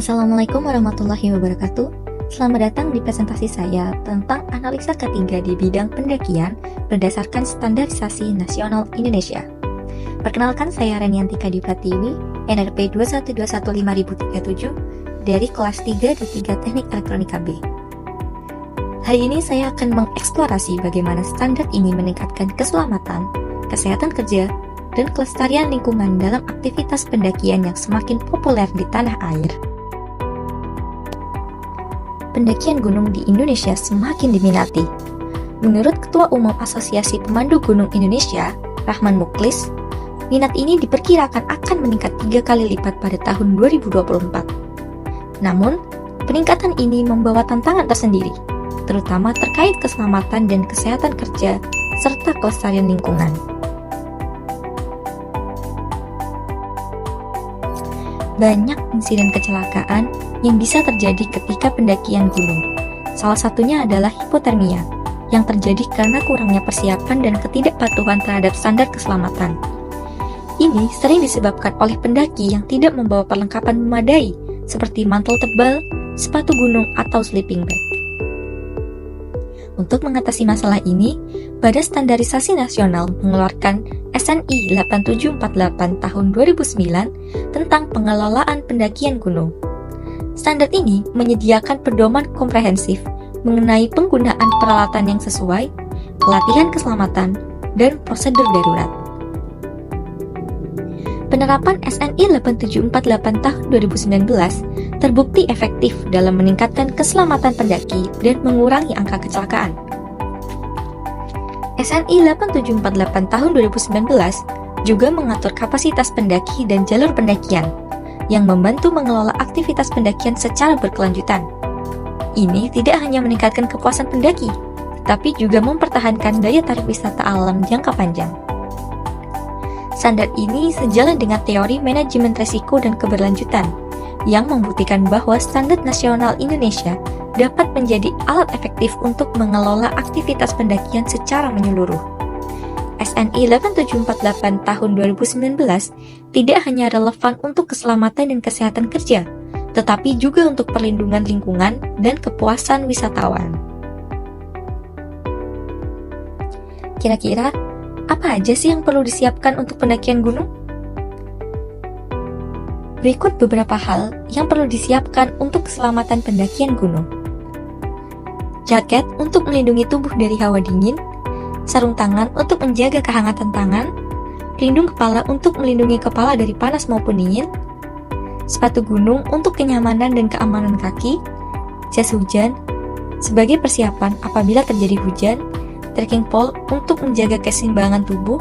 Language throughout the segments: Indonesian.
Assalamualaikum warahmatullahi wabarakatuh. Selamat datang di presentasi saya tentang analisa ketiga di bidang pendakian berdasarkan standarisasi nasional Indonesia. Perkenalkan, saya Reniantika Dipratiwi, NRP 2121537 dari kelas 3 D3 Teknik Elektronika B. Hari ini saya akan mengeksplorasi bagaimana standar ini meningkatkan keselamatan, kesehatan kerja, dan kelestarian lingkungan dalam aktivitas pendakian yang semakin populer di tanah air. Pendakian gunung di Indonesia semakin diminati. Menurut Ketua Umum Asosiasi Pemandu Gunung Indonesia, Rahman Muklis, minat ini diperkirakan akan meningkat 3 kali lipat pada tahun 2024. Namun, peningkatan ini membawa tantangan tersendiri, terutama terkait keselamatan dan kesehatan kerja serta kelestarian lingkungan. Banyak insiden kecelakaan yang bisa terjadi ketika pendakian gunung. Salah satunya adalah hipotermia, yang terjadi karena kurangnya persiapan dan ketidakpatuhan terhadap standar keselamatan. Ini sering disebabkan oleh pendaki yang tidak membawa perlengkapan memadai, seperti mantel tebal, sepatu gunung, atau sleeping bag. Untuk mengatasi masalah ini, Badan Standarisasi Nasional mengeluarkan SNI 8748 tahun 2009 tentang pengelolaan pendakian gunung. Standar ini menyediakan pedoman komprehensif mengenai penggunaan peralatan yang sesuai, pelatihan keselamatan, dan prosedur darurat. Penerapan SNI 8748 tahun 2019 terbukti efektif dalam meningkatkan keselamatan pendaki dan mengurangi angka kecelakaan. SNI 8748 tahun 2019 juga mengatur kapasitas pendaki dan jalur pendakian yang membantu mengelola aktivitas pendakian secara berkelanjutan. Ini tidak hanya meningkatkan kepuasan pendaki, tetapi juga mempertahankan daya tarik wisata alam jangka panjang. Standar ini sejalan dengan teori manajemen risiko dan keberlanjutan yang membuktikan bahwa standar nasional Indonesia dapat menjadi alat efektif untuk mengelola aktivitas pendakian secara menyeluruh. SNI 8748 tahun 2019 tidak hanya relevan untuk keselamatan dan kesehatan kerja, tetapi juga untuk perlindungan lingkungan dan kepuasan wisatawan. Kira-kira, apa aja sih yang perlu disiapkan untuk pendakian gunung? Berikut beberapa hal yang perlu disiapkan untuk keselamatan pendakian gunung. Jaket untuk melindungi tubuh dari hawa dingin, sarung tangan untuk menjaga kehangatan tangan, pelindung kepala untuk melindungi kepala dari panas maupun dingin, sepatu gunung untuk kenyamanan dan keamanan kaki, jas hujan sebagai persiapan apabila terjadi hujan, trekking pole untuk menjaga keseimbangan tubuh,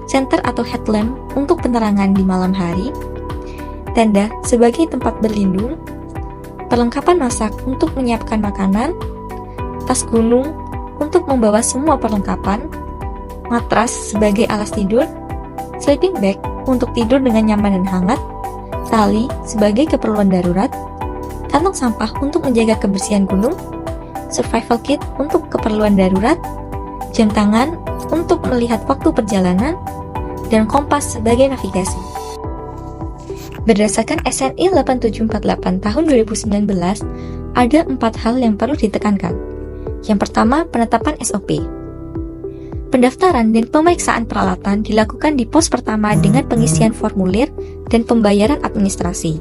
senter atau headlamp untuk penerangan di malam hari, tenda sebagai tempat berlindung, perlengkapan masak untuk menyiapkan makanan, tas gunung untuk membawa semua perlengkapan, matras sebagai alas tidur, sleeping bag untuk tidur dengan nyaman dan hangat, tali sebagai keperluan darurat, kantong sampah untuk menjaga kebersihan gunung, survival kit untuk keperluan darurat, jam tangan untuk melihat waktu perjalanan, dan kompas sebagai navigasi. Berdasarkan SNI 8748 tahun 2019, ada 4 hal yang perlu ditekankan. Yang pertama, penetapan SOP. Pendaftaran dan pemeriksaan peralatan dilakukan di pos pertama dengan pengisian formulir dan pembayaran administrasi.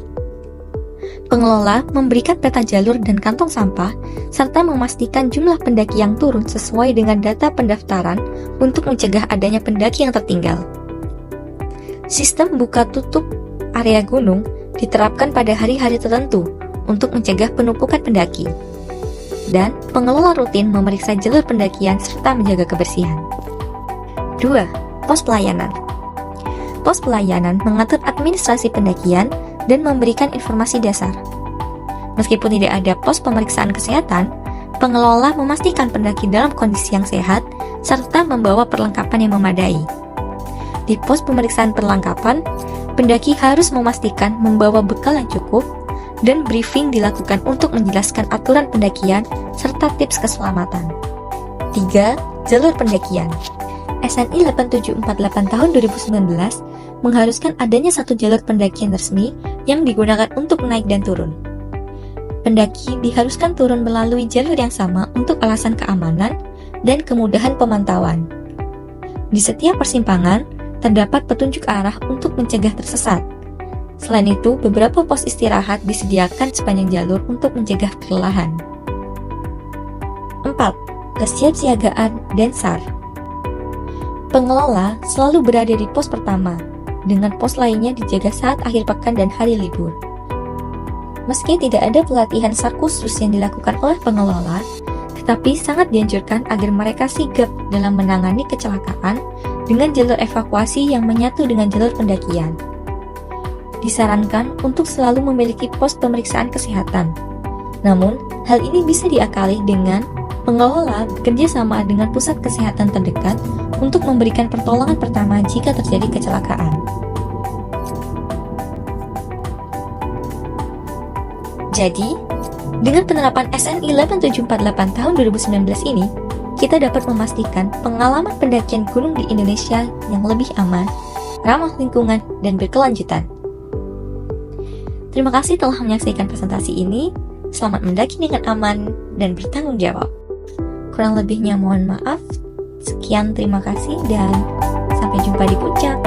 Pengelola memberikan peta jalur dan kantong sampah, serta memastikan jumlah pendaki yang turun sesuai dengan data pendaftaran untuk mencegah adanya pendaki yang tertinggal. Sistem buka tutup area gunung diterapkan pada hari-hari tertentu untuk mencegah penumpukan pendaki. Dan pengelola rutin memeriksa jalur pendakian serta menjaga kebersihan. 2. Pos pelayanan. Pos pelayanan mengatur administrasi pendakian dan memberikan informasi dasar. Meskipun tidak ada pos pemeriksaan kesehatan, pengelola memastikan pendaki dalam kondisi yang sehat serta membawa perlengkapan yang memadai. Di pos pemeriksaan perlengkapan, pendaki harus memastikan membawa bekal yang cukup dan briefing dilakukan untuk menjelaskan aturan pendakian serta tips keselamatan. 3. Jalur pendakian. SNI 8748 tahun 2019 mengharuskan adanya satu jalur pendakian resmi yang digunakan untuk naik dan turun. Pendaki diharuskan turun melalui jalur yang sama untuk alasan keamanan dan kemudahan pemantauan. Di setiap persimpangan, terdapat petunjuk arah untuk mencegah tersesat. Selain itu, beberapa pos istirahat disediakan sepanjang jalur untuk mencegah kelelahan. 4. Kesiapsiagaan dan SAR. Pengelola selalu berada di pos pertama, dengan pos lainnya dijaga saat akhir pekan dan hari libur. Meski tidak ada pelatihan SAR khusus yang dilakukan oleh pengelola, tetapi sangat dianjurkan agar mereka sigap dalam menangani kecelakaan dengan jalur evakuasi yang menyatu dengan jalur pendakian. Disarankan untuk selalu memiliki pos pemeriksaan kesehatan. Namun, hal ini bisa diakali dengan pengelola bekerja sama dengan pusat kesehatan terdekat untuk memberikan pertolongan pertama jika terjadi kecelakaan. Jadi, dengan penerapan SN 11748 tahun 2019 ini, kita dapat memastikan pengalaman pendakian gunung di Indonesia yang lebih aman, ramah lingkungan, dan berkelanjutan. Terima kasih telah menyaksikan presentasi ini. Selamat mendaki dengan aman dan bertanggung jawab. Kurang lebihnya mohon maaf. Sekian, terima kasih, dan sampai jumpa di puncak.